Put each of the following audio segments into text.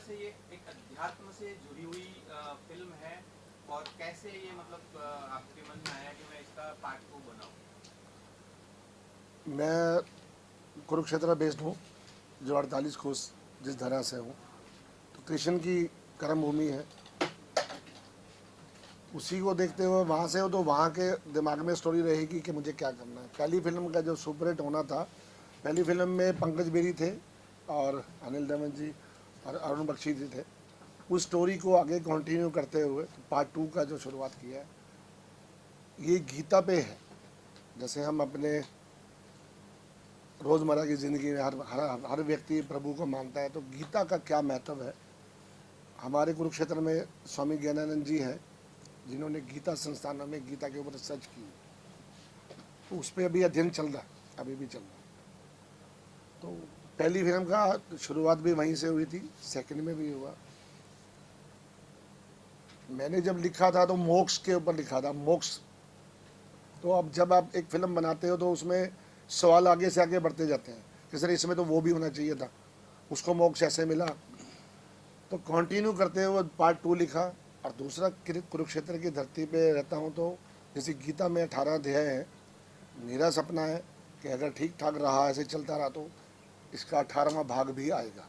से ये एक अध्यात्म से जुड़ी हुई फिल्म है और कैसे ये मतलब आपके मन में आया कि मैं इसका पार्ट 2 बनाऊं? मैं कुरुक्षेत्र बेस्ड हूँ, जो 48 कोस जिस धरा से हूँ, तो कृष्ण की कर्म भूमि है। उसी को देखते हुए वहाँ से हो तो वहाँ के दिमाग में स्टोरी रहेगी कि मुझे क्या करना है। पहली फिल्म का जो सुपरहिट होना था, पहली फिल्म में पंकज बेरी थे और अनिल दमन जी और अरुण बख्शी जी थे। उस स्टोरी को आगे कंटिन्यू करते हुए पार्ट 2 का जो शुरुआत किया है, ये गीता पे है। जैसे हम अपने रोज़मर्रा की ज़िंदगी में हर व्यक्ति प्रभु को मानता है, तो गीता का क्या महत्व है। हमारे कुरुक्षेत्र में स्वामी ज्ञानानंद जी हैं, जिन्होंने गीता संस्थानों में गीता के ऊपर रिसर्च की, तो उस पर अभी अध्ययन चल रहा है, अभी भी चल रहा है। तो पहली फिल्म का शुरुआत भी वहीं से हुई थी, सेकंड में भी हुआ। मैंने जब लिखा था तो मोक्ष के ऊपर लिखा था, मोक्ष। तो अब जब आप एक फिल्म बनाते हो तो उसमें सवाल आगे से आगे बढ़ते जाते हैं कि सर इसमें तो वो भी होना चाहिए था, उसको मोक्ष ऐसे मिला। तो कंटिन्यू करते हुए पार्ट 2 लिखा। और दूसरा, कुरुक्षेत्र की धरती पे रहता हूँ तो जैसे गीता में 18 अध्याय है, मेरा सपना है कि अगर ठीक ठाक रहा, ऐसे चलता रहा, तो इसका 18वां भाग भी आएगा।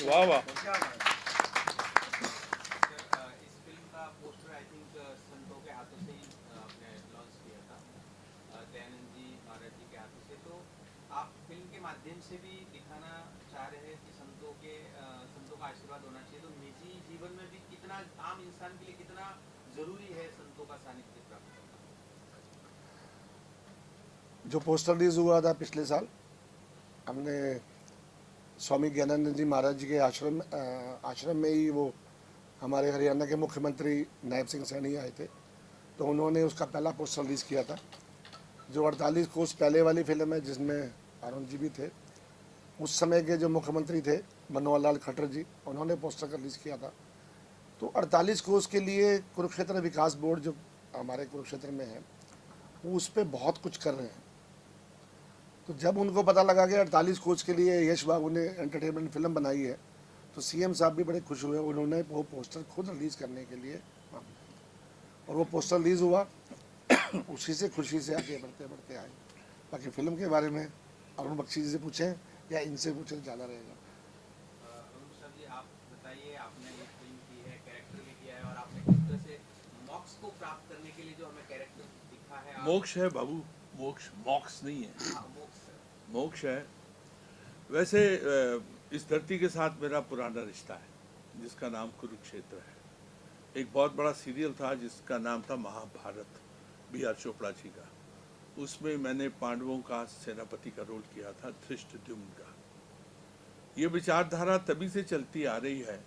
वाह वाह। इस फिल्म का पोस्टर आई थिंक संतों के हाथों से ही आपने लॉन्च किया था, दयानंद जी महाराज जी के हाथों से। तो आप फिल्म के माध्यम से भी दिखाना चाह रहे हैं कि संतों का आशीर्वाद होना चाहिए। तो निजी जीवन में भी कितना, आम इंसान के लिए कितना जरूरी है संतों का सानिध्य प्राप्त करना? जो पोस्टर रिलीज हुआ था पिछले साल, हमने स्वामी ज्ञानानंद जी महाराज जी के आश्रम में ही, वो हमारे हरियाणा के मुख्यमंत्री नायब सिंह सैनी आए थे, तो उन्होंने उसका पहला पोस्टर रिलीज़ किया था। जो 48 कोस पहले वाली फिल्म है, जिसमें अरुण जी भी थे, उस समय के जो मुख्यमंत्री थे मनोहर लाल खट्टर जी, उन्होंने पोस्टर का रिलीज़ किया था। तो 48 कोस के लिए कुरुक्षेत्र विकास बोर्ड जो हमारे कुरुक्षेत्र में है, वो उस पर बहुत कुछ कर रहे हैं। तो जब उनको पता लगा कि 48 कोस के लिए यश बाबू ने एंटरटेनमेंट फिल्म बनाई है, तो सीएम साहब भी बड़े खुश हुए। उन्होंने वो पोस्टर खुद रिलीज़ करने के लिए, और वो पोस्टर रिलीज़ हुआ। उसी से खुशी से आगे बढ़ते बढ़ते आए। बाकी फिल्म के बारे में अरुण बख्शी जी से पूछें या इनसे पूछें, ज़्यादा रहेगा। अरुण सर जी, आप बताइए, आपने ये फिल्म की है, कैरेक्टर भी किया है, और आपने किस तरह से मोक्ष को प्राप्त करने के लिए जो हमें कैरेक्टर दिखा है। मोक्ष है बाबू, मोक्ष मॉक्स नहीं है, मोक्ष है। वैसे इस धरती के साथ मेरा पुराना रिश्ता है, जिसका नाम कुरुक्षेत्र है। एक बहुत बड़ा सीरियल था जिसका नाम था महाभारत, बी.आर. चोपड़ा जी का। उसमें मैंने पांडवों का सेनापति का रोल किया था, धृष्टद्युम्न का। ये विचारधारा तभी से चलती आ रही है।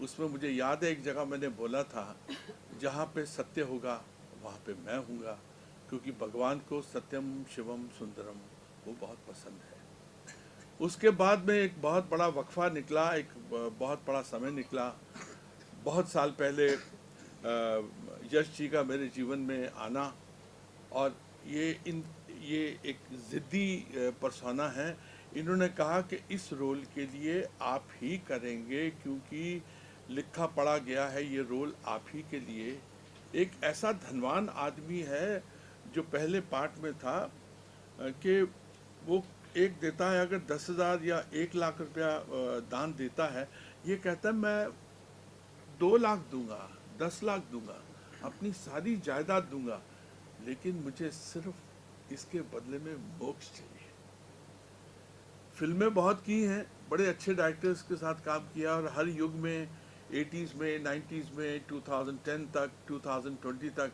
उसमें मुझे याद है एक जगह मैंने बोला था, जहाँ पे सत्य होगा वहाँ पे मैं हूँगा, क्योंकि भगवान को सत्यम शिवम सुंदरम वो बहुत पसंद है। उसके बाद में एक बहुत बड़ा वक्फा निकला, एक बहुत बड़ा समय निकला। बहुत साल पहले यश जी का मेरे जीवन में आना, और ये एक ज़िद्दी पर्सोना है। इन्होंने कहा कि इस रोल के लिए आप ही करेंगे, क्योंकि लिखा पढ़ा गया है ये रोल आप ही के लिए। एक ऐसा धनवान आदमी है जो पहले पार्ट में था कि वो एक देता है, अगर 10,000 या 1 लाख रुपया दान देता है, ये कहता है मैं 2 लाख दूंगा, 10 लाख दूंगा, अपनी सारी जायदाद दूंगा, लेकिन मुझे सिर्फ इसके बदले में मोक्ष चाहिए। फिल्में बहुत की हैं, बड़े अच्छे डायरेक्टर्स के साथ काम किया, और हर युग में 80s में, 90s में, 2010 तक, 2020 तक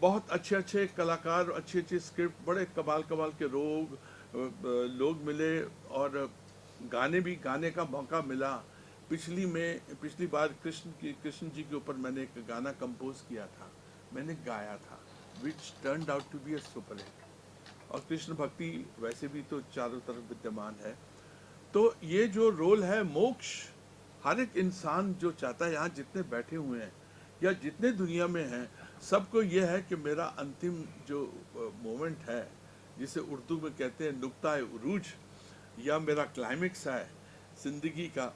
बहुत अच्छे अच्छे कलाकार, अच्छी अच्छी स्क्रिप्ट, बड़े कमाल कमाल के लोग मिले, और गाने का मौका मिला। पिछली बार कृष्ण जी के ऊपर मैंने एक गाना कंपोज किया था, मैंने गाया था, which turned out to be a super hit. और कृष्ण भक्ति वैसे भी तो चारों तरफ विद्यमान है। तो ये जो रोल है मोक्ष, हर एक इंसान जो चाहता है, यहाँ जितने बैठे हुए हैं या जितने दुनिया में हैं, सबको ये है कि मेरा अंतिम जो मोमेंट है, जिसे उर्दू में कहते हैं नुक्ता-ए उरूज, या मेरा क्लाइमेक्स है जिंदगी का,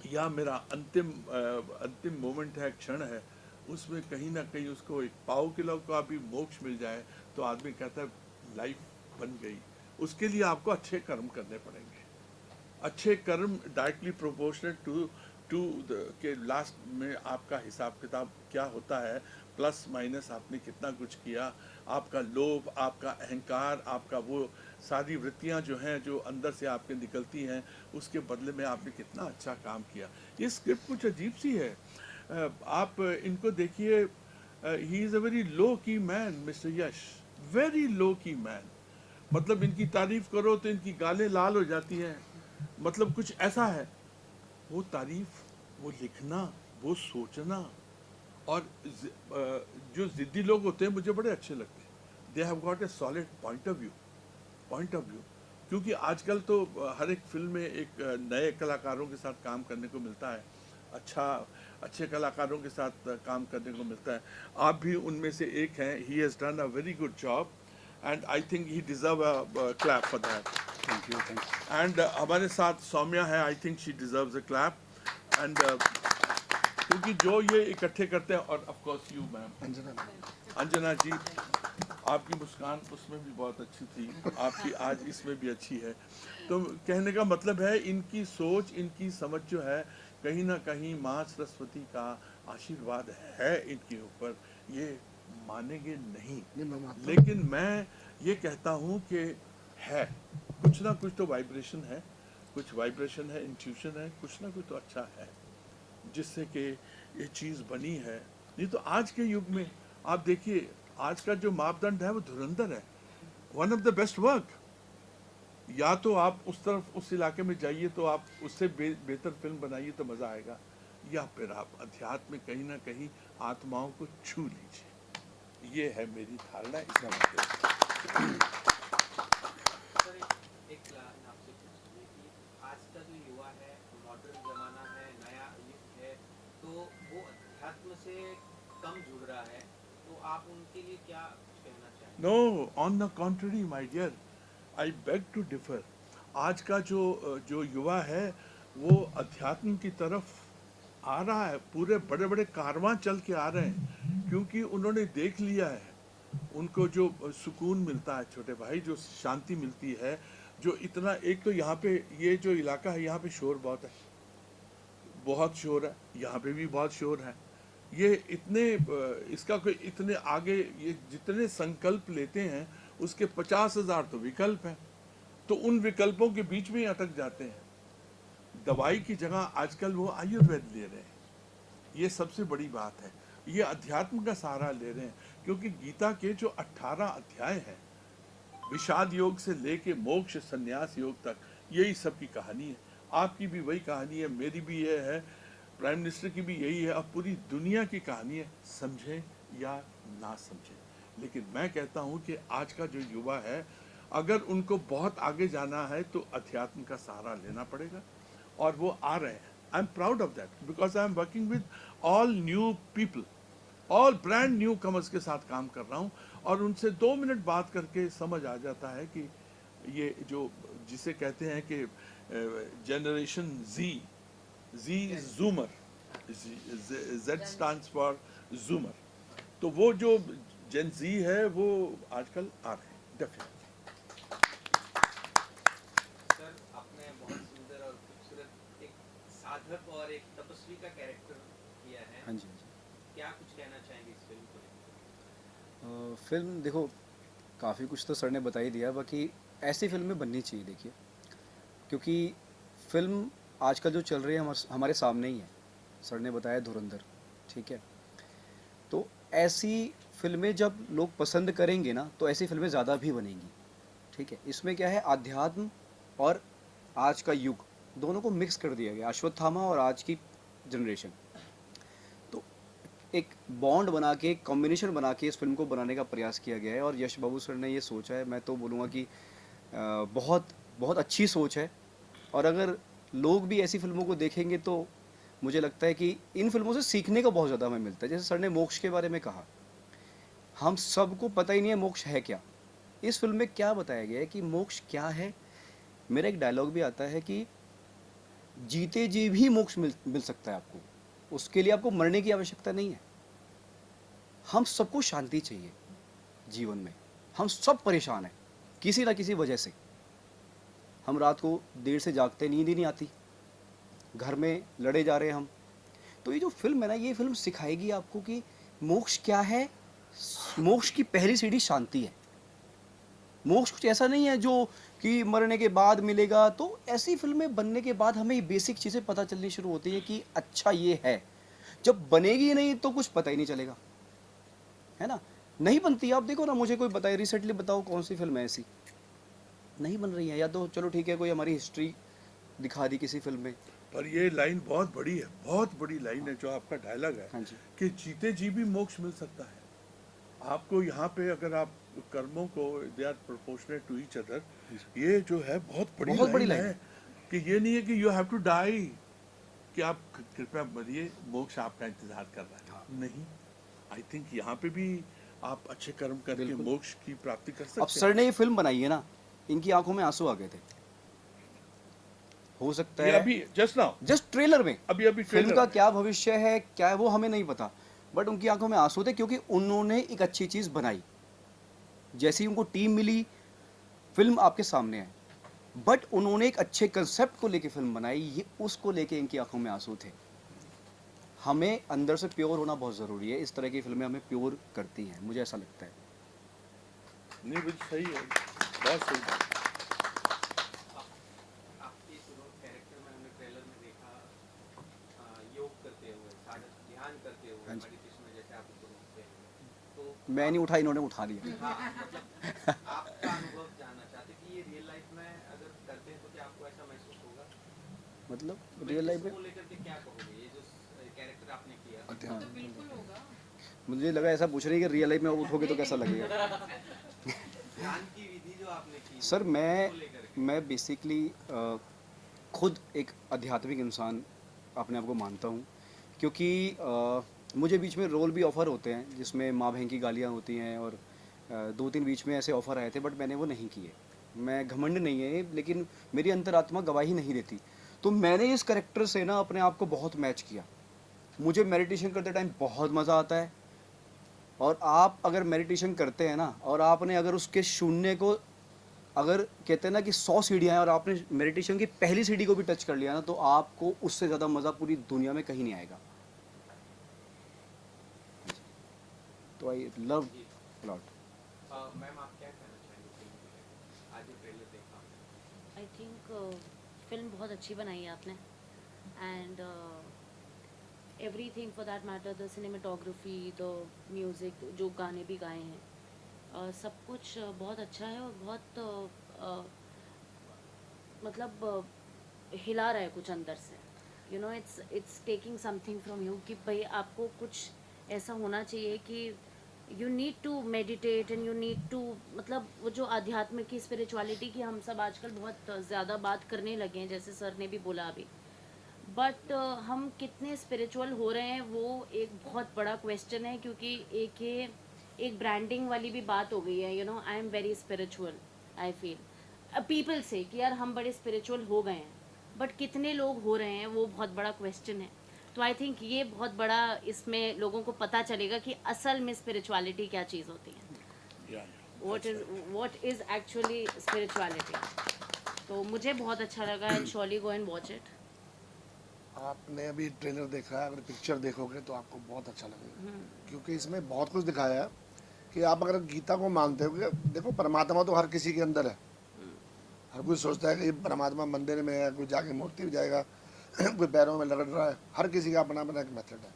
या मेरा अंतिम मोमेंट है, क्षण है, उसमें कहीं ना कहीं उसको एक पाव किलो का भी मोक्ष मिल जाए तो आदमी कहता है लाइफ बन गई। उसके लिए आपको अच्छे कर्म करने पड़ेंगे। अच्छे कर्म डायरेक्टली प्रोपोर्शनल टू के लास्ट में आपका हिसाब किताब क्या होता है, प्लस माइनस आपने कितना कुछ किया, आपका लोभ, आपका अहंकार, आपका वो सारी वृत्तियां जो हैं, जो अंदर से आपके निकलती हैं, उसके बदले में आपने कितना अच्छा काम किया। ये स्क्रिप्ट कुछ अजीब सी है। आप इनको देखिए, he is a very low की मैन, मिस्टर यश, वेरी लो की मैन। मतलब इनकी तारीफ करो तो इनकी गालें लाल हो जाती हैं। मतलब कुछ ऐसा है, वो तारीफ, वो लिखना, वो सोचना, और जो ज़िद्दी लोग होते हैं मुझे बड़े अच्छे लगते हैं। They have got a solid point of view. क्योंकि आजकल तो हर एक फिल्म में एक नए कलाकारों के साथ काम करने को मिलता है, अच्छे कलाकारों के साथ काम करने को मिलता है। आप भी उनमें से एक हैं। He has done a very good job, and I think he deserve a clap for that. Thank you. And हमारे साथ सौम्या है, I think she deserves a clap. And क्योंकि जो ये इकट्ठे करते हैं, और of course you ma'am, Anjana ji, आपकी मुस्कान उसमें भी बहुत अच्छी थी, आपकी आज इसमें भी अच्छी है। तो कहने का मतलब है, इनकी सोच, इनकी समझ जो है, कहीं ना कहीं माँ सरस्वती का आशीर्वाद है इनके ऊपर, ये मानेंगे नहीं, लेकिन मैं ये कहता हूँ कि है कुछ ना कुछ तो वाइब्रेशन है, कुछ वाइब्रेशन है, इंट्यूशन है, कुछ ना कुछ तो अच्छा है, जिससे कि ये चीज़ बनी है। नहीं तो आज के युग में आप देखिए, आज का जो मापदंड है वो धुरंधर है, one of the best work. या तो आप उस तरफ, उस इलाके में जाइए तो आप उससे बेहतर फिल्म बनाइए तो मज़ा आएगा, या फिर आप अध्यात्म में कहीं ना कहीं आत्माओं को छू लीजिए। ये है मेरी धारणा इसका मतलब। सर एक लाइन आपसे पूछिए कि आज का जो युवा है, मॉडर्न जमाना है, नया युग है, तो वो अध्यात्म से कम जुड़ रहा है, तो आप उनके लिए क्या कहना चाहेंगे? No, on the contrary my dear, I beg to differ. आज का जो युवा है वो अध्यात्म की तरफ आ रहा है, पूरे बड़े बड़े कारवां चल के आ रहे हैं, क्योंकि उन्होंने देख लिया है, उनको जो सुकून मिलता है छोटे भाई, जो शांति मिलती है, जो इतना, एक तो यहाँ पे ये जो इलाका है, यहाँ पे शोर बहुत है, बहुत शोर है, यहाँ पे भी बहुत शोर है। ये इतने इसका कोई इतने आगे, ये जितने संकल्प लेते हैं उसके 50,000 तो विकल्प हैं, तो उन विकल्पों के बीच में ही अटक जाते हैं। दवाई की जगह आजकल वो आयुर्वेद ले रहे हैं, ये सबसे बड़ी बात है। ये अध्यात्म का सहारा ले रहे हैं, क्योंकि गीता के जो 18 अध्याय हैं, विषाद योग से लेके मोक्ष संन्यास योग तक, यही सब की कहानी है। आपकी भी वही कहानी है, मेरी भी ये है, प्राइम मिनिस्टर की भी यही है, अब पूरी दुनिया की कहानी है, समझें या ना समझें। लेकिन मैं कहता हूँ कि आज का जो युवा है, अगर उनको बहुत आगे जाना है तो अध्यात्म का सहारा लेना पड़ेगा, और वो आ रहे हैं। I am proud of that because I am working with all new people, all brand new commerce के साथ काम कर रहा हूँ, और उनसे 2 मिनट बात करके समझ आ जाता है कि ये जो जिसे कहते हैं कि generation Z zoomer, Z stands for zoomer, तो वो जो जेन जी है वो आजकल आ रहे हैं डेफिनेटली। सर आपने बहुत सुंदर और खूबसूरत एक साधक और एक तपस्वी का कैरेक्टर किया है। हाँ जी, हाँ जी। क्या कुछ कहना चाहेंगे इस फिल्म को लेकर? फिल्म देखो, काफ़ी कुछ तो सर ने बता ही दिया, बाकी ऐसी फिल्में बननी चाहिए देखिए, क्योंकि फिल्म आजकल जो चल रही है हमारे सामने ही है। सर ने बताया धुरंधर, ठीक है, तो ऐसी फिल्में जब लोग पसंद करेंगे ना तो ऐसी फिल्में ज़्यादा भी बनेंगी, ठीक है। इसमें क्या है, अध्यात्म और आज का युग दोनों को मिक्स कर दिया गया, अश्वत्थामा और आज की जनरेशन, तो एक बॉन्ड बना के, एक कॉम्बिनेशन बना के इस फिल्म को बनाने का प्रयास किया गया है। और यश बाबू सर ने ये सोचा है, मैं तो बोलूँगा कि बहुत बहुत अच्छी सोच है। और अगर लोग भी ऐसी फिल्मों को देखेंगे तो मुझे लगता है कि इन फिल्मों से सीखने का बहुत ज़्यादा हमें मिलता है। जैसे सर ने मोक्ष के बारे में कहा, हम सबको पता ही नहीं है मोक्ष है क्या। इस फिल्म में क्या बताया गया है कि मोक्ष क्या है। मेरा एक डायलॉग भी आता है कि जीते जी भी मोक्ष मिल सकता है आपको, उसके लिए आपको मरने की आवश्यकता नहीं है। हम सबको शांति चाहिए जीवन में, हम सब परेशान हैं किसी ना किसी वजह से। हम रात को देर से जागते, नींद ही नहीं आती, घर में लड़े जा रहे हैं हम। तो ये जो फिल्म है ना, ये फिल्म सिखाएगी आपको कि मोक्ष क्या है। मोक्ष की पहली सीढ़ी शांति है। मोक्ष कुछ ऐसा नहीं है जो कि मरने के बाद मिलेगा। तो ऐसी फिल्में बनने के बाद हमें ये बेसिक चीज़ें पता चलनी शुरू होती है कि अच्छा ये है। जब बनेगी नहीं तो कुछ पता ही नहीं चलेगा, है ना। नहीं बनती, आप देखो ना, मुझे कोई बताए रिसेंटली, बताओ कौन सी फिल्म है ऐसी नहीं बन रही है। या तो चलो ठीक है, कोई हमारी हिस्ट्री दिखा दी किसी फिल्म में। पर ये लाइन बहुत बड़ी है, बहुत बड़ी लाइन है जो आपका डायलॉग है, हाँ जी, कि जीते जी भी मोक्ष मिल सकता है आपको। यहाँ पे अगर आप कर्मों को, they are proportionate to each other, ये जो है बहुत बहुत बड़ी लाइन लाइन है। है। कि ये नहीं है कि यू हैव टू डाई, कि आप कृपया मरिए, मोक्ष आपका इंतजार कर रहा है। हाँ। नहीं, आई थिंक यहाँ पे भी आप अच्छे कर्म करके बिल्कुल। मोक्ष की प्राप्ति कर अब सकते सर हैं। ने ये फिल्म बनाई है ना, इनकी आंखों में आंसू आ गए थे, हो सकता ये है अभी जस्ट नाउ, जस्ट ट्रेलर में। अभी फिल्म ट्रेलर का में। क्या भविष्य है, क्या है, वो हमें नहीं पता, बट उनकी आंखों में आंसू थे क्योंकि उन्होंने एक अच्छी चीज़ बनाई। जैसी उनको टीम मिली, फिल्म आपके सामने है, बट उन्होंने एक अच्छे कंसेप्ट को लेके फिल्म बनाई, ये उसको लेके इनकी आंखों में आंसू थे। हमें अंदर से प्योर होना बहुत ज़रूरी है, इस तरह की फिल्में हमें प्योर करती हैं, मुझे ऐसा लगता है। नहीं, बिल्कुल सही है, बहुत सही है। आपके इस कैरेक्टर में हमने ट्रेलर में देखा योग करते हुए, साधक ध्यान करते हुए, हाँ जी। मेडिटेशन में जैसे आप उसको रोकते हैं, तो मैं नहीं उठा, इन्होंने उठा दिया। हाँ, मतलब आपका अनुभव जानना चाहते कि ये रियल लाइफ में अगर करते हैं तो क्या आपको ऐसा महसूस होगा? मतलब रियल लाइफ में इसको लेकर के क्या कहोगे, ये जो कैरेक्टर आपने किया? हाँ, तो बिल्कुल होगा। मुझे लगा ऐसा पूछ रही है कि रियल लाइफ में आप उठोगे तो कैसा लगेगा। ध्यान की विधि जो आपने की, सर उसको लेकर के। मैं बेसिकली खुद एक आध्यात्मिक इंसान अपने आप को मानता हूँ, क्योंकि मुझे बीच में रोल भी ऑफ़र होते हैं जिसमें माँ बहन की गालियाँ होती हैं, और 2-3 बीच में ऐसे ऑफ़र आए थे, बट मैंने वो नहीं किए। मैं घमंड नहीं है, लेकिन मेरी अंतरात्मा गवाही नहीं देती। तो मैंने इस कैरेक्टर से ना अपने आप को बहुत मैच किया। मुझे मेडिटेशन करते टाइम बहुत मज़ा आता है, और आप अगर मेडिटेशन करते हैं ना, और आपने अगर उसके शून्य को, अगर कहते हैं ना कि 100 सीढ़ियाँ हैं और आपने मेडिटेशन की पहली सीढ़ी को भी टच कर लिया ना, तो आपको उससे ज़्यादा मज़ा पूरी दुनिया में कहीं नहीं आएगा। तो आई लव जी। लॉट। मैम आप क्या कहना चाहेंगे फिल्म को लेकर? आज जो ट्रेलर देखा आपने। आई थिंक फिल्म बहुत अच्छी बनाई है आपने, and everything for that matter, the cinematography, the music, जो गाने भी गाए हैं, सब कुछ बहुत अच्छा है, और बहुत मतलब हिला रहा है कुछ अंदर से। You know, it's taking something from you, कि भाई आपको कुछ ऐसा होना चाहिए कि you need to meditate and you need to, मतलब वो जो आध्यात्म की, स्पिरिचुअलिटी की हम सब आजकल बहुत ज़्यादा बात करने लगे हैं, जैसे सर ने भी बोला अभी, बट हम कितने स्पिरिचुअल हो रहे हैं वो एक बहुत बड़ा क्वेश्चन है, क्योंकि एक ब्रांडिंग वाली भी बात हो गई है, I am very spiritual, I feel people से कि यार हम बड़े स्पिरिचुअल हो गए हैं, बट कितने लोग हो रहे हैं वो बहुत बड़ा क्वेश्चन है। तो आई थिंक ये बहुत बड़ा इसमें लोगों को पता चलेगा कि असल में स्पिरिचुअलिटी क्या चीज़ होती है, what is actually spirituality। तो मुझे बहुत अच्छा लगा, and surely go and watch it. आपने अभी ट्रेलर देखा है, अगर पिक्चर देखोगे तो आपको बहुत अच्छा लगेगा, क्योंकि इसमें बहुत कुछ दिखाया है कि आप अगर गीता को मानते हो कि देखो परमात्मा तो हर किसी के अंदर है। हर कोई सोचता है कि ये परमात्मा मंदिर में है, कोई जाके मूर्ति भी जाएगा कोई पैरों में लड़ रहा है, हर किसी का अपना अपना एक मेथड है।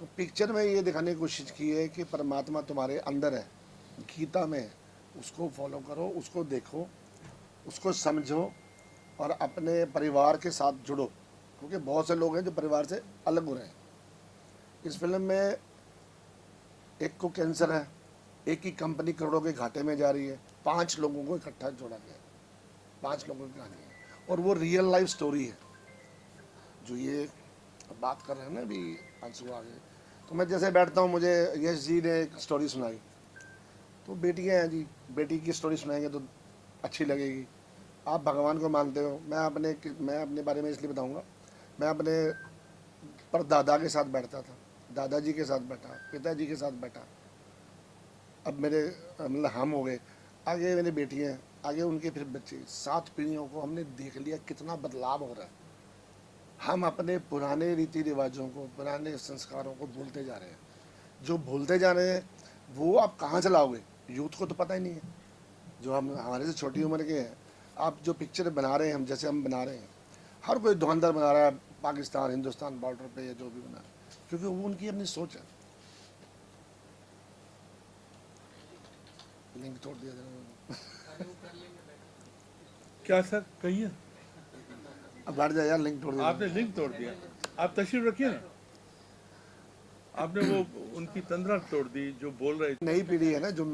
तो पिक्चर में ये दिखाने की कोशिश की है कि परमात्मा तुम्हारे अंदर है, गीता में है। उसको फॉलो करो, उसको देखो, उसको समझो और अपने परिवार के साथ जुड़ो, क्योंकि बहुत से लोग हैं जो परिवार से अलग हो रहे हैं। इस फिल्म में एक को कैंसर है, एक ही कंपनी करोड़ों के घाटे में जा रही है, 5 लोगों को इकट्ठा जोड़ा गया है, 5 लोगों की कहानी है और वो रियल लाइफ स्टोरी है। जो ये बात कर रहे हैं ना अभी अंशु आगे, तो मैं जैसे बैठता हूँ, मुझे यश जी ने एक स्टोरी सुनाई, तो बेटियाँ हैं जी, बेटी की स्टोरी सुनाएंगे तो अच्छी लगेगी। आप भगवान को मानते हो, मैं अपने बारे में इसलिए बताऊंगा, मैं अपने पर दादा के साथ बैठता था, दादाजी के साथ बैठा, पिताजी के साथ बैठा, अब मेरे मतलब हम हो गए, आगे मेरी बेटियाँ हैं, आगे उनके फिर बच्चे, 7 पीढ़ियों को हमने देख लिया कितना बदलाव हो रहा है। हम अपने पुराने रीति रिवाजों को, पुराने संस्कारों को भूलते जा रहे हैं। जो भूलते जा रहे हैं वो आप कहाँ से लाओगे? यूथ को तो पता ही नहीं है, जो हम हमारे से छोटी उम्र के हैं। आप जो पिक्चर बना रहे हैं, हम जैसे हम बना रहे हैं, हर कोई धुरंधर बना रहा है पाकिस्तान हिंदुस्तान बॉर्डर पे या जो भी बना रहा है, क्योंकि वो उनकी अपनी सोच है। लिंक तोड़ दिया जरा। क्या सर कहिए? अब बैठ जाए यार, लिंक तोड़ दिया। आपने लिंक तोड़ दिया, आप तशरीफ रखिए ना। आपने वो उनकी तंद्रा तोड़ दी जो बोल रहे थे। नई पीढ़ी है ना, जो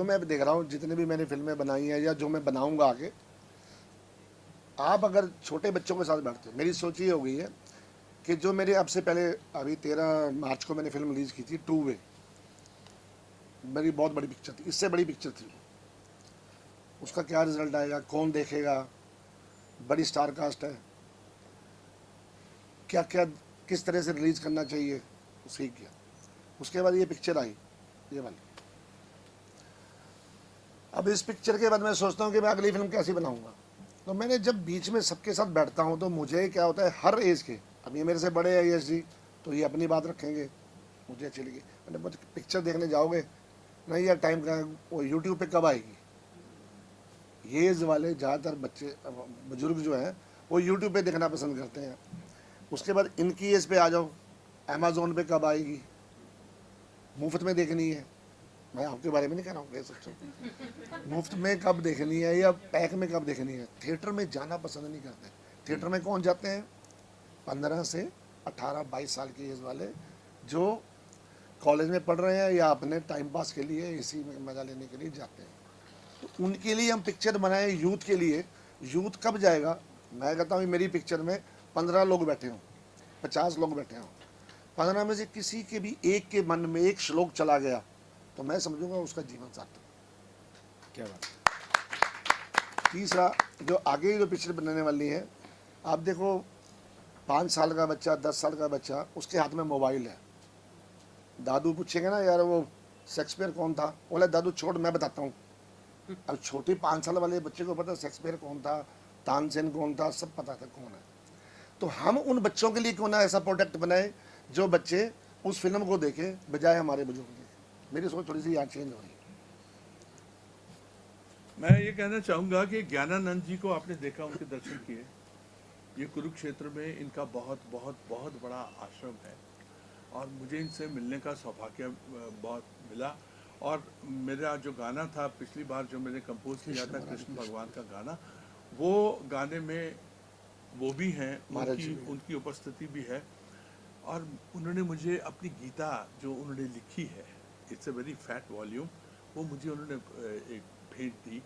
मैं देख रहा हूँ, जितने भी मैंने फिल्में बनाई हैं या जो मैं बनाऊंगा आगे, आप अगर छोटे बच्चों के साथ बैठते हो, मेरी सोच ये हो गई है कि जो मेरे अब से पहले, अभी 13 मार्च को मैंने फिल्म रिलीज की थी, 2 वे, मेरी बहुत बड़ी पिक्चर थी, इससे बड़ी पिक्चर थी। उसका क्या रिजल्ट आएगा, कौन देखेगा, बड़ी स्टार कास्ट है, क्या क्या किस तरह से रिलीज करना चाहिए, सीख गया। उसके बाद ये पिक्चर आई, ये वाली। अब इस पिक्चर के बाद मैं सोचता हूँ कि मैं अगली फिल्म कैसी बनाऊंगा। तो मैंने जब बीच में सबके साथ बैठता हूँ तो मुझे क्या होता है, हर एज के, अब ये मेरे से बड़े हैं यश जी, तो ये अपनी बात रखेंगे, मुझे अच्छी लगी। मैंने बोला पिक्चर देखने जाओगे? नहीं यार, टाइम कहाँ है, वो यूट्यूब पे कब आएगी। ये एज वाले ज़्यादातर बच्चे, बुजुर्ग जो हैं, वो यूट्यूब पे देखना पसंद करते हैं। उसके बाद इनकी एज पे आ जाओ, अमेज़ोन पे कब आएगी, मुफ्त में देखनी है। मैं आपके बारे में नहीं कह रहा हूँ, कह सकते हो मुफ्त में कब देखनी है या पैक में कब देखनी है। थिएटर में जाना पसंद नहीं करते। थिएटर में कौन जाते हैं? 15 से 18-22 साल की एज वाले, जो कॉलेज में पढ़ रहे हैं या अपने टाइम पास के लिए, इसी में मज़ा लेने के लिए जाते हैं। तो उनके लिए हम पिक्चर बनाए, यूथ के लिए। यूथ कब जाएगा? मैं कहता हूँ मेरी पिक्चर में 15 लोग बैठे हों, 50 लोग बैठे हों, 15 में से किसी के भी एक के मन में एक श्लोक चला गया तो मैं समझूंगा उसका जीवन सार्थक। क्या बात। तीसरा, जो आगे जो पिक्चर बनने वाली है, आप देखो, 5 साल का बच्चा, 10 साल का बच्चा, उसके हाथ में मोबाइल है। दादू पूछेंगे ना, यार वो शेक्सपियर कौन था, बोला दादू छोड़ मैं बताता हूँ। अब छोटे 5 साल वाले बच्चे को पता शेक्सपियर कौन था, तानसेन कौन था, सब पता था कौन है। तो हम उन बच्चों के लिए क्यों ना ऐसा प्रोडक्ट बनाए जो बच्चे उस फिल्म को देखे बजाय हमारे बुजुर्ग देखे। मेरी सोच थोड़ी सी यहाँ चेंज हो रही है। मैं ये कहना चाहूँगा कि ज्ञानानंद जी को आपने देखा, उनके दर्शन किए। ये कुरुक्षेत्र में इनका बहुत बहुत बहुत बड़ा आश्रम है और मुझे इनसे मिलने का सौभाग्य बहुत मिला। और मेरा जो गाना था पिछली बार जो मैंने कंपोज किया था, कृष्ण भगवान का गाना, वो गाने में वो भी हैं, उनकी उपस्थिति भी है। और उन्होंने मुझे अपनी गीता जो उन्होंने लिखी है, it's a very fat volume, वो मुझे उन्होंने एक भेंट दी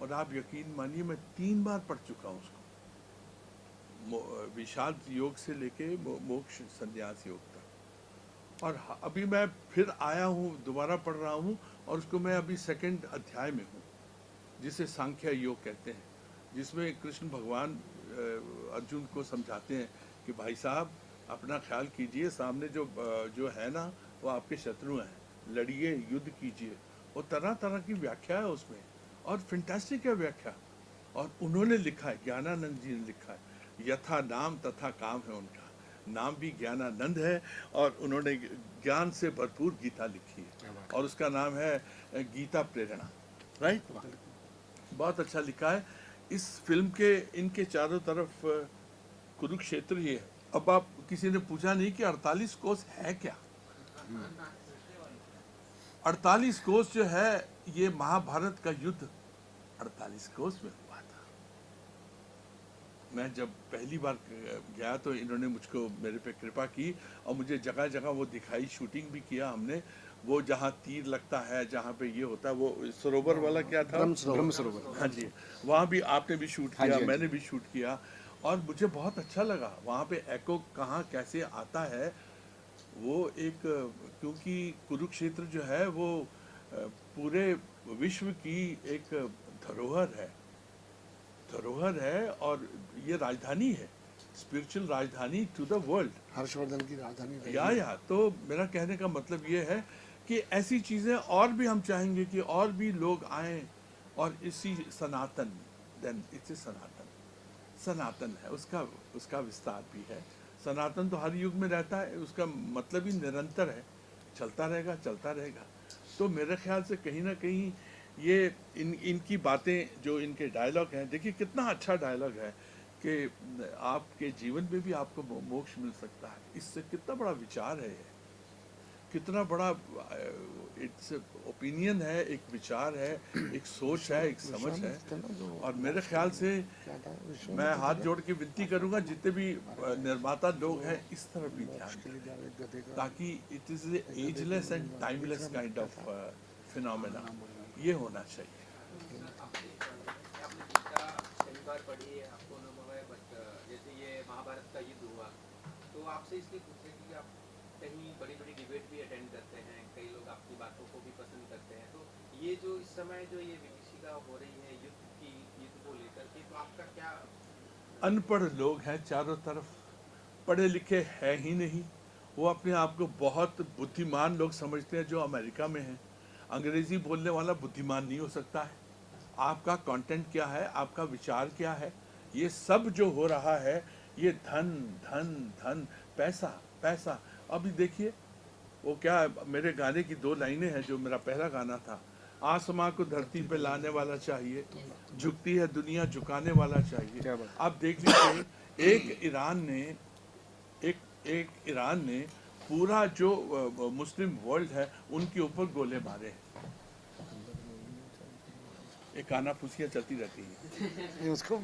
और आप यकीन मानिए मैं 3 बार पढ़ चुका हूँ उसको। विषाद योग से लेके मोक्ष संन्यास योग तक। और अभी मैं फिर आया हूँ, दोबारा पढ़ रहा हूँ, और उसको मैं अभी सेकंड अध्याय में हूँ, जिसे सांख्य योग कहते हैं, जिसमें कृष्ण भगवान अर्जुन को समझाते हैं कि भाई साहब अपना ख्याल कीजिए, सामने जो है ना वो आपके शत्रु हैं, लड़िए, युद्ध कीजिए। और तरह तरह की व्याख्या है उसमें, और फैंटास्टिक है व्याख्या। और उन्होंने लिखा है, ज्ञानानंद जी ने लिखा है, यथा नाम तथा काम है उनका, नाम भी ज्ञानानंद है, और उन्होंने ज्ञान से भरपूर गीता लिखी है, और उसका नाम है गीता प्रेरणा, राइट। बहुत अच्छा लिखा है। इस फिल्म के इनके चारों तरफ कुरुक्षेत्र ही है। अब आप किसी ने पूछा नहीं कि 48 कोस है क्या। 48 कोस जो है, ये महाभारत का युद्ध 48 कोस में हुआ था। मैं जब पहली बार गया तो इन्होंने मुझको, मेरे पे कृपा की, और मुझे जगह जगह वो दिखाई, शूटिंग भी किया हमने। वो जहाँ तीर लगता है, जहाँ पे ये होता है, वो सरोवर वाला क्या था, ब्रह्म सरोवर। हाँ जी, वहाँ भी आपने भी शूट हाँ किया, जी, हाँ मैंने भी शूट किया, और मुझे बहुत अच्छा लगा। वहाँ पे एको कहाँ कैसे आता है वो एक, क्योंकि कुरुक्षेत्र जो है वो पूरे विश्व की एक धरोहर है, और ये राजधानी है, स्पिरिचुअल राजधानी टू द वर्ल्ड। हर्षवर्धन की राजधानी रही है। या तो मेरा कहने का मतलब ये है कि ऐसी चीज़ें और भी हम चाहेंगे कि और भी लोग आएं, और इसी सनातन, देन इट्स सनातन है, उसका विस्तार भी है। सनातन तो हर युग में रहता है, उसका मतलब ही निरंतर है, चलता रहेगा। तो मेरे ख्याल से कहीं ना कहीं ये इनकी बातें, जो इनके डायलॉग हैं, देखिए कितना अच्छा डायलॉग है कि आपके जीवन में भी आपको मोक्ष मिल सकता है। इससे कितना बड़ा विचार है ये, कितना बड़ा इट्स ओपिनियन है, एक विचार है, एक सोच है, एक समझ है। और मेरे ख्याल से मैं हाथ जोड़ के विनती करूंगा जितने भी निर्माता लोग हैं, इस तरफ भी ध्यान दें, ताकि it is ageless and timeless kind of phenomena, ये होना चाहिए। आपने गीता कई बार पढ़ी है, आपको अनुभव है, बट जैसे ये महाभारत का युद्ध हुआ, तो आपसे इसलिए पूछ रहे कि आप कहीं बड़ी बड़ी डिबेट भी अटेंड करते हैं, कई लोग आपकी बातों को भी पसंद करते हैं, तो ये जो इस समय जो ये विभीषिका हो रही है युद्ध को लेकर के, तो आपका क्या? अनपढ़ लोग हैं चारों तरफ, पढ़े लिखे है ही नहीं। वो अपने आप को बहुत बुद्धिमान लोग समझते हैं जो अमेरिका में हैं। अंग्रेजी बोलने वाला बुद्धिमान नहीं हो सकता है। आपका कंटेंट क्या है, आपका विचार क्या है, ये सब जो हो रहा है, ये धन धन धन, पैसा। अभी देखिए वो क्या, मेरे गाने की 2 लाइनें हैं, जो मेरा पहला गाना था, आसमां को धरती पे लाने वाला चाहिए, झुकती है दुनिया झुकाने वाला चाहिए। आप देख लीजिए, एक ईरान ने पूरा जो मुस्लिम वर्ल्ड है उनके ऊपर गोले मारे। एक काना फुसियाँ चलती रहती है। उसको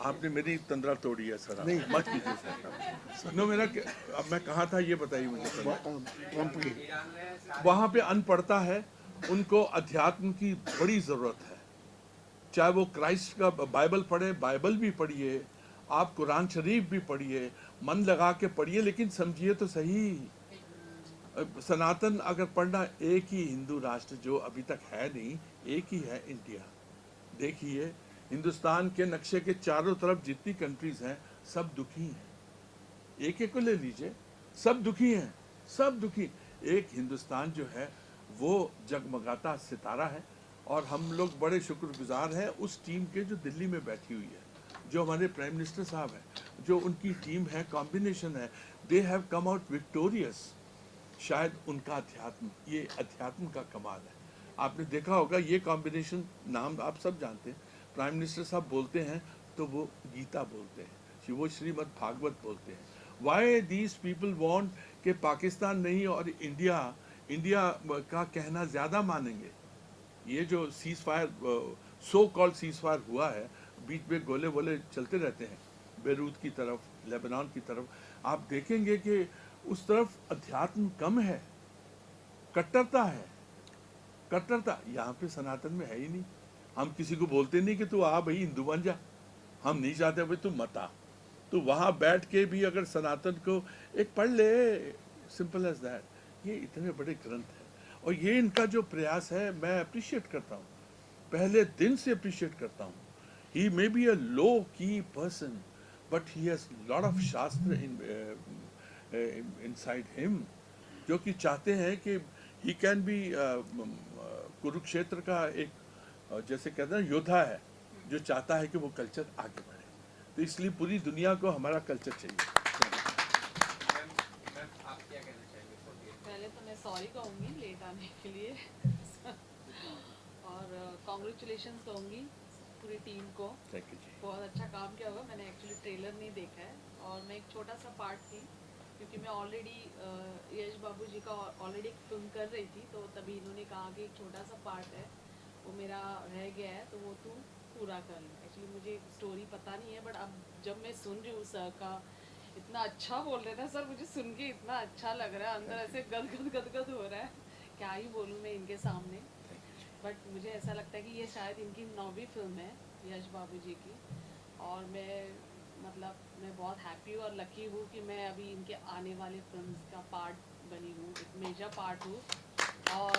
आपने मेरी तंद्रा तोड़ी है सर, मत कीजिए सर। नो, अब मैं कहाँ था ये बताइए मुझे। ट्रम्प की वहाँ पे अनपढ़ता है, उनको अध्यात्म की बड़ी ज़रूरत है। चाहे वो क्राइस्ट का बाइबल पढ़े, बाइबल भी पढ़िए, आप कुरान शरीफ भी पढ़िए, मन लगा के पढ़िए, लेकिन समझिए तो सही। सनातन अगर पढ़ना, एक ही हिंदू राष्ट्र जो अभी तक है नहीं, एक ही है, इंडिया। देखिए हिंदुस्तान के नक्शे के चारों तरफ जितनी कंट्रीज हैं, सब दुखी हैं। एक एक को ले लीजिए, सब दुखी हैं, सब दुखी। एक हिंदुस्तान जो है वो जगमगाता सितारा है, और हम लोग बड़े शुक्रगुजार हैं उस टीम के जो दिल्ली में बैठी हुई है, जो हमारे प्राइम मिनिस्टर साहब हैं, जो उनकी टीम है, कॉम्बिनेशन है, they have come out victorious. शायद उनका अध्यात्म, ये अध्यात्म का कमाल है। आपने देखा होगा ये कॉम्बिनेशन, नाम आप सब जानते हैं, प्राइम मिनिस्टर साहब बोलते हैं तो वो गीता बोलते हैं, वो श्रीमद् भागवत बोलते हैं। वाई दीज पीपल वांट कि पाकिस्तान नहीं और इंडिया का कहना ज़्यादा मानेंगे। ये जो cease fire, so called cease fire हुआ है, बीच में गोले वोले चलते रहते हैं, बेरूत की तरफ, लेबनान की तरफ, आप देखेंगे कि उस तरफ अध्यात्म कम है, कट्टरता है। कट्टरता यहाँ पे सनातन में है ही नहीं। हम किसी को बोलते नहीं कि तू आ भाई हिंदू बन जा, हम नहीं चाहते भाई तू मत आ, तो वहाँ बैठ के भी अगर सनातन को एक पढ़ ले, सिंपल एज दैट। ये इतने बड़े ग्रंथ हैं और ये इनका जो प्रयास है मैं अप्रिशिएट करता हूँ, पहले दिन से अप्रिशिएट करता हूँ। ही मे बी अ लो की person but he has lot of शास्त्र इनसाइड हिम, जो कि चाहते हैं कि ही कैन बी कुरुक्षेत्र का एक जैसे कहते हैं योद्धा है, जो चाहता है कि वो कल्चर आगे बढ़े। तो इसलिए पूरी दुनिया को हमारा कल्चर चाहिए। मैम मैम आप क्या कहना चाहेंगे फोर्टी पहले तो मैं सॉरी कहूँगी लेट आने के लिए और कॉन्ग्रेचुलेशंस कहूँगी पूरी टीम को। थैंक यू जी। बहुत अच्छा काम किया होगा। मैंने एक्चुअली ट्रेलर नहीं देखा है और मैं एक छोटा सा पार्ट थी, क्योंकि मैं ऑलरेडी यश बाबू जी का ऑलरेडी एक फिल्म कर रही थी, तो तभी इन्होंने कहा कि एक छोटा सा पार्ट है वो मेरा रह गया है, तो वो तू पूरा कर ले। एक्चुअली मुझे स्टोरी पता नहीं है, बट अब जब मैं सुन रही हूँ सर का, इतना अच्छा बोल रहे थे सर, मुझे सुन के इतना अच्छा लग रहा है, अंदर ऐसे गदगद हो रहा है, क्या ही बोलूँ मैं इनके सामने। बट मुझे ऐसा लगता है कि ये शायद इनकी 9वीं फिल्म है यश बाबू जी की, और मैं मैं बहुत हैप्पी और लकी हूँ कि मैं अभी इनके आने वाले फिल्म का पार्ट बनी हूँ, एक मेजर पार्ट हूँ। और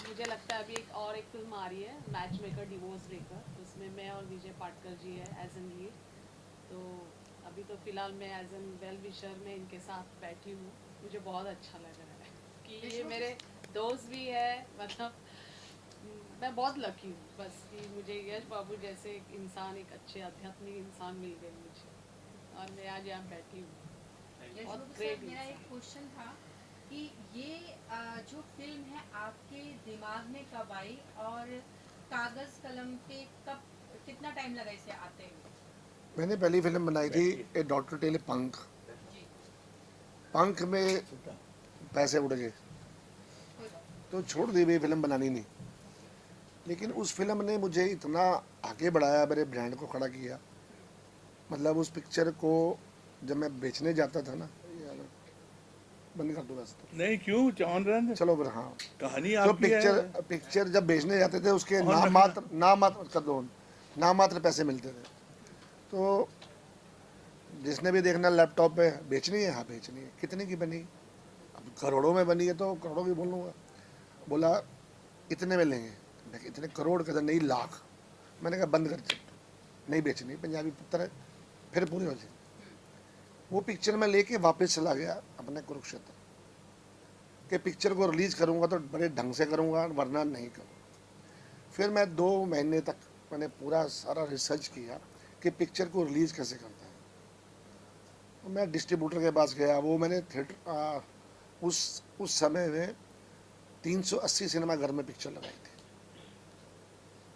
मुझे लगता है अभी एक फिल्म आ रही है मैच मेकर डिवोर्स लेकर, उसमें मैं और विजय पाटकर जी है एज एन लीड। तो अभी तो फ़िलहाल मैं एज एन वेल विशर में इनके साथ बैठी हूँ। मुझे बहुत अच्छा लग रहा है कि ये मेरे दोस्त भी है, मैं बहुत लकी हूँ बस कि मुझे यश बाबू जैसे एक इंसान, एक अच्छे आध्यात्मिक इंसान मिल गए मुझे, और मैं आज यहाँ बैठी हूँ। यश बहुत बाबू great सर, मेरा इंसान। एक क्वेश्चन था कि ये जो फिल्म है आपके दिमाग में कब आई और कागज कलम पे कब, कितना टाइम लगा इसे आते हुए? मैंने पहली फिल्म बनाई थी ए डॉक्टर टेल पंख। जी, पंख में पैसे उड़ गए कोई बात तो छोड़ दी, भी फिल्म बनानी नहीं। लेकिन उस फिल्म ने मुझे इतना आगे बढ़ाया, मेरे ब्रांड को खड़ा किया। मतलब उस पिक्चर को जब मैं बेचने जाता था ना, यार बंद कर दो रास्ता, नहीं क्यों ऑन रन, चलो फिर। हाँ, कहानी जो आपकी है। पिक्चर जब बेचने जाते थे उसके और नाम मात्र कर दो, नाम मात्र पैसे मिलते थे। तो जिसने भी देखना लैपटॉप पे बेचनी है, हाँ बेचनी है, कितने की बनी, अब करोड़ों में बनी है तो करोड़ों की बोल लूँगा। बोला इतने में लेंगे, मैं कहा, इतने करोड़ का नहीं, लाख। मैंने कहा बंद कर चल, नहीं बेचनी, पंजाबी पुत्र है, फिर पूरी हो जाए। वो पिक्चर मैं लेके वापस चला गया अपने कुरुक्षेत्र के। पिक्चर को रिलीज़ करूँगा तो बड़े ढंग से करूँगा, वरना नहीं करूँगा। फिर मैं 2 महीने तक मैंने पूरा सारा रिसर्च किया कि पिक्चर को रिलीज़ कैसे करता है। तो मैं डिस्ट्रीब्यूटर के पास गया, वो मैंने थिएटर उस समय में 380 सिनेमा घर में पिक्चर लगाई थी।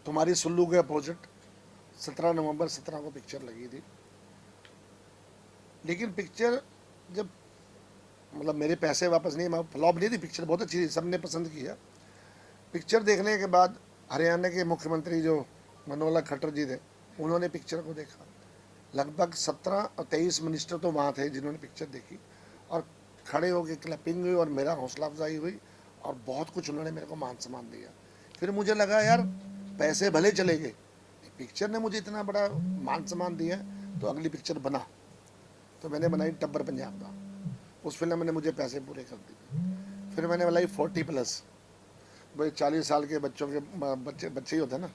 तुम्हारी सुल्लू के अपोजिट 17 नवंबर 17 को पिक्चर लगी थी। लेकिन पिक्चर जब मतलब मेरे पैसे वापस नहीं, मैं फ्लॉप नहीं थी, पिक्चर बहुत अच्छी थी, सबने पसंद किया। पिक्चर देखने के बाद हरियाणा के मुख्यमंत्री जो मनोहर खट्टर जी थे, उन्होंने पिक्चर को देखा। लगभग 17 और 23 मिनिस्टर तो वहाँ थे जिन्होंने पिक्चर देखी और खड़े होकर क्लैपिंग हुई और मेरा हौसला अफजाई हुई और बहुत कुछ उन्होंने मेरे को मान सम्मान दिया। फिर मुझे लगा यार पैसे भले चले गए, पिक्चर ने मुझे इतना बड़ा मान सम्मान दिया, तो अगली पिक्चर बना। तो मैंने बनाई टब्बर पंजाब का। उस फिल्म ने मुझे पैसे पूरे कर दिए। फिर मैंने बनाई 40+। भाई 40 साल के बच्चों के बच्चे ही होते हैं ना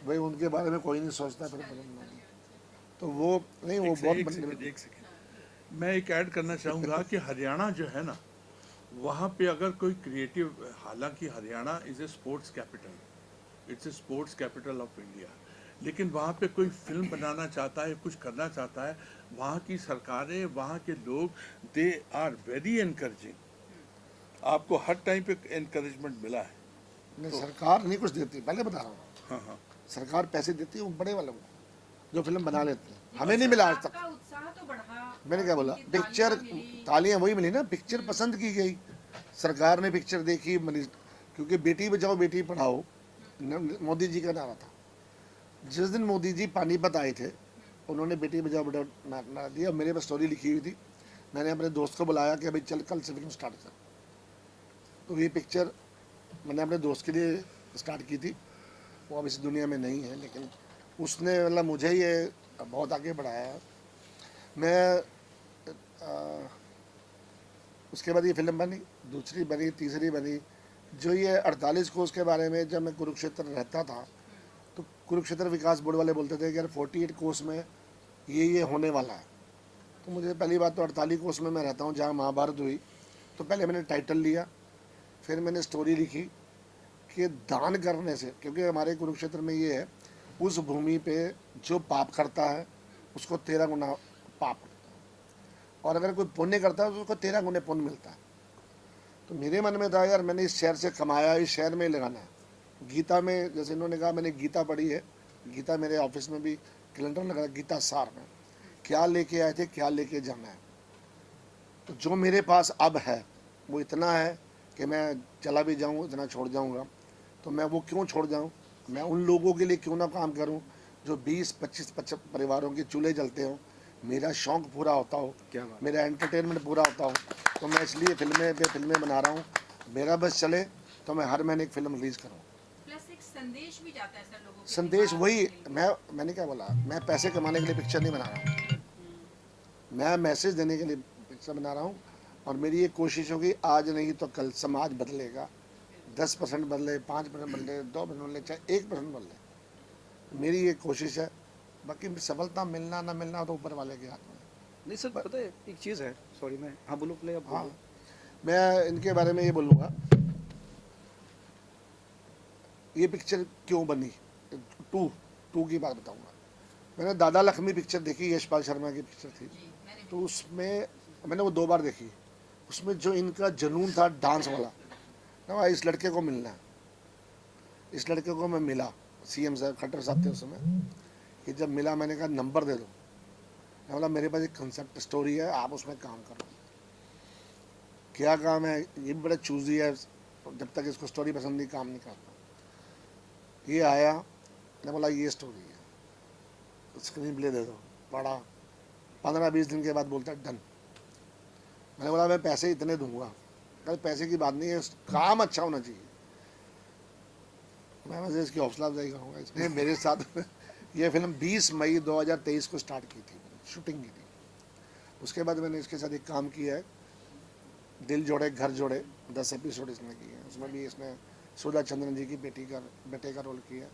भाई, उनके बारे में कोई नहीं सोचता। फिर तो वो नहीं, वो बहुत एक सेकंड मैं एक ऐड करना चाहूँगा कि हरियाणा जो है ना, वहाँ पे अगर कोई क्रिएटिव, हालांकि Haryana is a sports capital, it's a sports capital of India, लेकिन वहाँ पे कोई फिल्म बनाना चाहता है, कुछ करना चाहता है, वहाँ की सरकारें, वहाँ के लोग, दे आर वेरी एनकरेजिंग। आपको हर टाइम पे एनकरेजमेंट मिला है। नहीं, सरकार नहीं कुछ देती, पहले बता रहा हूँ। हाँ हाँ, सरकार पैसे देती है वो बड़े वालों को जो फिल्म बना लेते हैं, हमें नहीं मिला आज तक। आपका उत्साह तो बढ़ा। मैंने क्या बोला, उनकी पिक्चर तालियां मिली। तालियां वही मिली ना, पिक्चर पसंद की गई, सरकार ने पिक्चर देखी। क्योंकि बेटी बचाओ बेटी पढ़ाओ मोदी जी का नारा था। जिस दिन मोदी जी पानीपत आए थे, उन्होंने बेटी बचाओ बेटा नारा दिया। मेरे पास स्टोरी लिखी हुई थी, मैंने अपने दोस्त को बुलाया कि भाई चल कल से फिल्म स्टार्ट कर। तो ये पिक्चर मैंने अपने दोस्त के लिए स्टार्ट की थी, वो अब इस दुनिया में नहीं है, लेकिन उसने मतलब मुझे ये बहुत आगे बढ़ाया है। मैं उसके बाद ये फिल्म बनी, दूसरी बनी, तीसरी बनी। जो ये 48 कोस के बारे में जब मैं कुरुक्षेत्र रहता था तो कुरुक्षेत्र विकास बोर्ड वाले बोलते थे कि यार 48 कोस में ये होने वाला है। तो मुझे पहली बात तो 48 कोस में मैं रहता हूँ जहाँ महाभारत हुई। तो पहले मैंने टाइटल लिया, फिर मैंने स्टोरी लिखी कि दान करने से, क्योंकि हमारे कुरुक्षेत्र में ये है उस भूमि पे जो पाप करता है उसको 13 गुना पाप मिलता है, और अगर कोई पुण्य करता है तो उसको 13 गुने पुण्य मिलता है। तो मेरे मन में था यार मैंने इस शहर से कमाया, इस शहर में ही लगाना है। गीता में जैसे इन्होंने कहा, मैंने गीता पढ़ी है, गीता मेरे ऑफिस में भी कैलेंडर लगा, गीता सार में क्या लेके आए थे, क्या लेके जाना है। तो जो मेरे पास अब है वो इतना है कि मैं चला भी जाऊँ इतना छोड़ जाऊँगा, तो मैं वो क्यों छोड़ जाऊँ। मैं उन लोगों के लिए क्यों ना काम करूँ जो 20-25 परिवारों के चूल्हे जलते हों, मेरा शौक़ पूरा होता हो, क्या बात। मेरा एंटरटेनमेंट पूरा होता हो। तो मैं इसलिए फिल्में बना रहा हूँ। मेरा बस चले तो मैं हर महीने एक फ़िल्म रिलीज़ करूँ। प्लस एक संदेश भी जाता है सर लोगों के संदेश दिमाग वही, में। मैंने क्या बोला, मैं पैसे कमाने के लिए पिक्चर नहीं बना रहा हूँ, मैं मैसेज देने के लिए पिक्चर बना रहा हूँ। और मेरी ये कोशिश होगी आज नहीं तो कल समाज बदलेगा, 10% बदले, 5% बदले, 2% बदले, चाहे 1% बदले। मेरी ये कोशिश है। बाकी सफलता मिलना ना मिलना तो ऊपर वाले के हाथ में। नहीं सर, पता है एक चीज़ है, सॉरी मैं, हाँ बोलो प्ले अब हाँ, बोलो। मैं इनके बारे में ये बोलूँगा, ये पिक्चर क्यों बनी, टू की बात बताऊँगा। मैंने दादा लक्ष्मी पिक्चर देखी, यशपाल शर्मा की पिक्चर थी। जी, मैंने तो उसमें मैंने वो 2 बार देखी। उसमें जो इनका जुनून था डांस वाला ना, इस लड़के को मिलना है। इस लड़के को मैं मिला, सीएम साहब खट्टर साहब थे उस समय। कि जब मिला मैंने कहा नंबर दे दो। मैं बोला मेरे पास एक कंसेप्ट स्टोरी है, आप उसमें काम करो। क्या काम है, ये भी बड़ा चूजी है, जब तक इसको स्टोरी पसंद नहीं काम नहीं करता। ये आया, मैंने बोला ये स्टोरी है, स्क्रीन प्ले दे दो। पढ़ा, 15-20 दिन के बाद बोलता है डन। मैंने बोला मैं पैसे इतने दूंगा। कल पैसे की बात नहीं है, काम अच्छा होना चाहिए। मैं वैसे इसकी हौसला अफजाई करूँगा। इसने मेरे साथ ये फिल्म 20 मई 2023 को स्टार्ट की थी, शूटिंग की थी। उसके बाद मैंने इसके साथ एक काम किया है, दिल जोड़े घर जोड़े, 10 एपिसोड इसने किए हैं। उसमें भी इसने सुधा चंद्रन जी की बेटे का रोल किया।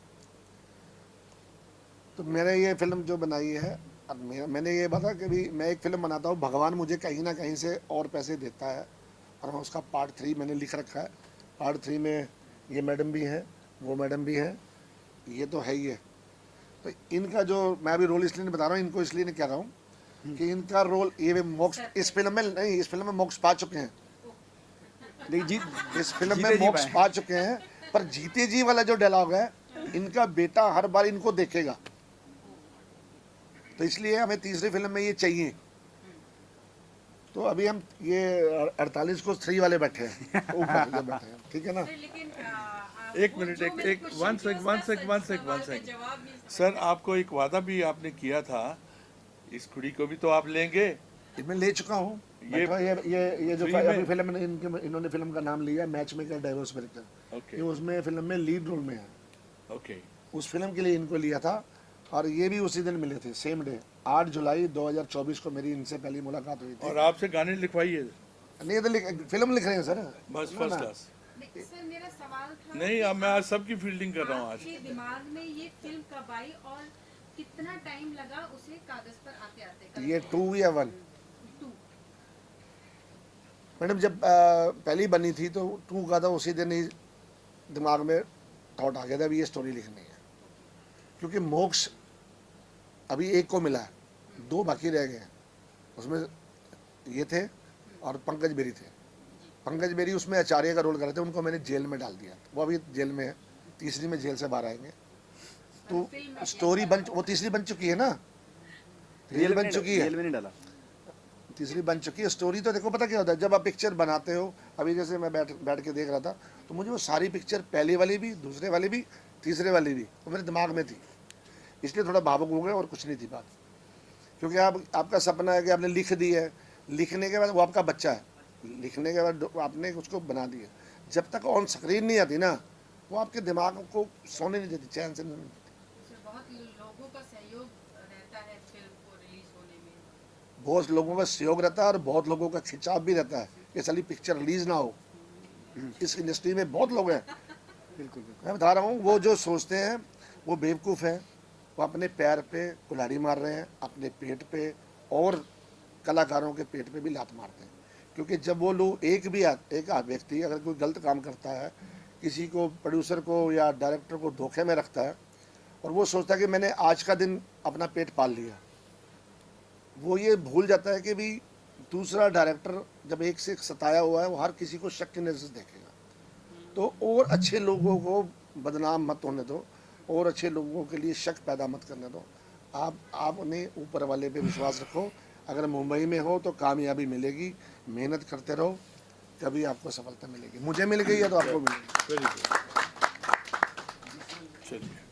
तो मैंने ये फिल्म जो बनाई है, अब मैंने ये बताया कि भी मैं एक फिल्म बनाता हूँ, भगवान मुझे कहीं ना कहीं से और पैसे देता है, और मैं उसका पार्ट 3 मैंने लिख रखा है। पार्ट 3 में ये मैडम भी हैं, वो मैडम भी हैं, ये तो है ही है। तो इनका जो मैं अभी रोल इसलिए नहीं बता रहा हूँ, इनको इसलिए नहीं कह रहा हूँ कि इनका रोल ये मोक्ष इस फिल्म में नहीं, इस फिल्म में मोक्ष पा चुके हैं। नहीं जी, इस फिल्म जीते में जी मोक्ष पाए। पा चुके हैं, पर जीते जी वाला जो डायलॉग है, इनका बेटा हर बार इनको देखेगा। तो इसलिए हमें तीसरी फिल्म में ये चाहिए। तो अभी हम ये 48 को 3 वाले बैठे हैं, ऊपर जो बैठे हैं, ठीक है ना। सर, लेकिन एक मिनट, एक वन सेकंड सर, आपको एक वादा भी आपने किया था, इस कुड़ी को भी तो आप लेंगे। मैं ले चुका हूँ। ये ये जो फ्री में? अभी फिल्म में इन्होंने फिल्म का नाम लिया है match maker divorce breaker. Okay ये उसमें फिल्म में लीड रोल में है। ओके। उस फिल्म के लिए इनको लिया था, और ये भी उसी दिन मिले थे, सेम डे 8 जुलाई 2024 को मेरी इनसे पहली मुलाकात हुई थी। और आपसे गाने लिखवाइए नहीं तो फिल्म लिख रहे हैं सर। बस ना, फर्स्ट ना। क्लास। सर मेरा सवाल था नहीं, कि अब मैं आज सबकी फील्डिंग कर रहा हूँ आज। आपके दिमाग में ये फिल्म कब आई और कितना टाइम लगा उसे कागज पर आते आते? ये 2 या 1 टू। मैडम जब पहली बनी थी तो 2 का था, उसी दिन ही दिमाग में थॉट आ गया था अभी ये स्टोरी लिखनी है। क्योंकि मोक्ष अभी एक को मिला है, 2 बाकी रह गए हैं। उसमें ये थे और पंकज बेरी थे। पंकज बेरी उसमें आचार्य का रोल कर रहे थे, उनको मैंने जेल में डाल दिया, वो अभी जेल में है। तीसरी में जेल से बाहर आएंगे। तो स्टोरी वो तीसरी बन चुकी है ना, रियल बन चुकी है, जेल में नहीं डाला। तीसरी बन चुकी है। स्टोरी तो देखो पता क्या होता है, जब आप पिक्चर बनाते हो, अभी जैसे मैं बैठ के देख रहा था, तो मुझे वो सारी पिक्चर पहले वाली भी, दूसरे वाली भी, तीसरे वाली भी वो मेरे दिमाग में थी, इसलिए थोड़ा भावुक हो गया, और कुछ नहीं थी बात। क्योंकि आपका सपना है कि आपने लिख दी है, लिखने के बाद वो आपका बच्चा है, लिखने के बाद आपने उसको बना दिया, जब तक ऑन स्क्रीन नहीं आती ना, वो आपके दिमाग को सोने नहीं देती, चैन से नहीं देती। बहुत लोगों का सहयोग रहता है फिल्म को रिलीज होने में। बहुत लोगों का सहयोग रहता है और बहुत लोगों का खिंचाव भी रहता है कि साली पिक्चर रिलीज ना हो। इस इंडस्ट्री में बहुत लोग हैं, बिल्कुल मैं बता रहा हूँ, वो जो सोचते हैं वो बेवकूफ़ हैं। वो अपने पैर पे कुल्हाड़ी मार रहे हैं, अपने पेट पे और कलाकारों के पेट पे भी लात मारते हैं। क्योंकि जब वो लोग एक व्यक्ति अगर कोई गलत काम करता है, किसी को प्रोड्यूसर को या डायरेक्टर को धोखे में रखता है और वो सोचता है कि मैंने आज का दिन अपना पेट पाल लिया, वो ये भूल जाता है कि भी दूसरा डायरेक्टर जब एक से एक सताया हुआ है वो हर किसी को शक की नज़र से देखेगा। तो और अच्छे लोगों को बदनाम मत होने दो और अच्छे लोगों के लिए शक पैदा मत करने दो। आप उन्हें ऊपर वाले पे विश्वास रखो। अगर मुंबई में हो तो कामयाबी मिलेगी, मेहनत करते रहो, कभी आपको सफलता मिलेगी। मुझे मिल गई है तो आपको मिलेगी। वेरी गुड, चलिए।